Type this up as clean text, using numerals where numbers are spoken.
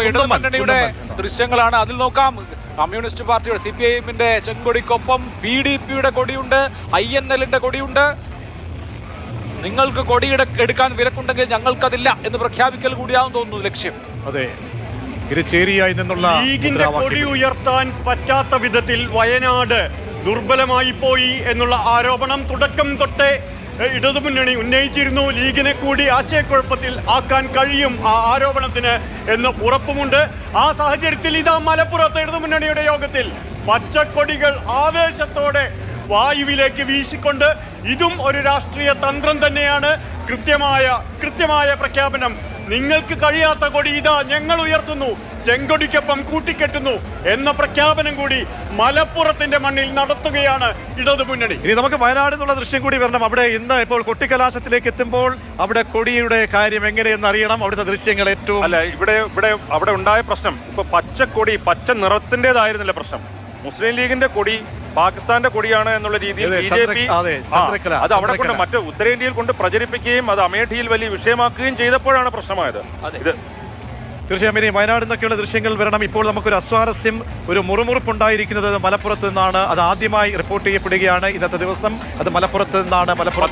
ഇടതുമുന്നണിയുടെ ദൃശ്യങ്ങളാണ്. അതിൽ നോക്കാം, കമ്മ്യൂണിസ്റ്റ് പാർട്ടിയുടെ CPIM-ന്റെ ചെങ്കൊടിക്കൊപ്പം PDP-യുടെ കൊടിയുണ്ട്, INL-ന്റെ കൊടിയുണ്ട്. നിങ്ങൾക്ക് കൊടി എടുക്കാൻ വിലക്കുണ്ടെങ്കിൽ ഞങ്ങൾക്കതില്ല എന്ന് പ്രഖ്യാപിക്കൽ കൂടിയാവും തോന്നുന്നു ലക്ഷ്യം. അതെ, ഇരുചേരിയായി നിന്നുള്ള ലീഗിന്റെ കൊടി ഉയർത്താൻ പറ്റാത്ത വിധത്തിൽ വയനാട് ദുർബലമായി പോയി എന്നുള്ള ആരോപണം തുടക്കം തൊട്ടേ ഇടതുമുന്നണി ഉന്നയിച്ചിരുന്നു. ലീഗിനെ കൂടി ആശയക്കുഴപ്പത്തിൽ ആക്കാൻ കഴിയും ആ ആരോപണത്തിന് എന്ന് ഉറപ്പുമുണ്ട്. ആ സാഹചര്യത്തിൽ ഇതാ മലപ്പുറത്ത് ഇടതുമുന്നണിയുടെ യോഗത്തിൽ പച്ചക്കൊടികൾ ആവേശത്തോടെ വായുവിലേക്ക് വീശിക്കൊണ്ട് ഇതും ഒരു രാഷ്ട്രീയ തന്ത്രം തന്നെയാണ്. കൃത്യമായ പ്രഖ്യാപനം. നിങ്ങൾക്ക് കഴിയാത്ത കൊടി ഇതാ ഞങ്ങൾ ഉയർത്തുന്നു, ചെങ്കൊടിക്കൊപ്പം കൂട്ടിക്കെട്ടുന്നു എന്ന പ്രഖ്യാപനം കൂടി മലപ്പുറത്തിന്റെ മണ്ണിൽ നടത്തുകയാണ് ഇടതുമുന്നണി. ഇനി നമുക്ക് വയനാട് എന്നുള്ള ദൃശ്യം കൂടി വരണം. അവിടെ ഇന്ന് ഇപ്പോൾ കൊട്ടിക്കലാശത്തിലേക്ക് എത്തുമ്പോൾ അവിടെ കൊടിയുടെ കാര്യം എങ്ങനെയെന്ന് അറിയണം. അവിടുത്തെ ദൃശ്യങ്ങൾ ഏറ്റവും അവിടെ ഉണ്ടായ പ്രശ്നം ഇപ്പൊ പച്ചക്കൊടി പച്ച നിറത്തിൻ്റെതായിരുന്നില്ല പ്രശ്നം. മുസ്ലിം ലീഗിന്റെ കൊടി പാകിസ്ഥാന്റെ കൊടിയാണ് എന്നുള്ള രീതിയിൽ BJP അത് അവിടെ കൊണ്ട് മറ്റ് ഉത്തരേന്ത്യയിൽ കൊണ്ട് പ്രചരിപ്പിക്കുകയും അത് അമേഠിയിൽ വലിയ വിഷയമാക്കുകയും ചെയ്തപ്പോഴാണ് പ്രശ്നമായത്. ഇത് തീർച്ചയായും ഇനി വയനാട് നിന്നൊക്കെയുള്ള ദൃശ്യങ്ങൾ വരണം. ഇപ്പോൾ നമുക്കൊരു അസ്വാരസ്യം, ഒരു മുറുമുറുപ്പുണ്ടായിരിക്കുന്നത് മലപ്പുറത്ത് നിന്നാണ്. അത് ആദ്യമായി റിപ്പോർട്ട് ചെയ്യപ്പെടുകയാണ് ഇന്നത്തെ ദിവസം. അത് മലപ്പുറത്ത് നിന്നാണ്. മലപ്പുറത്ത്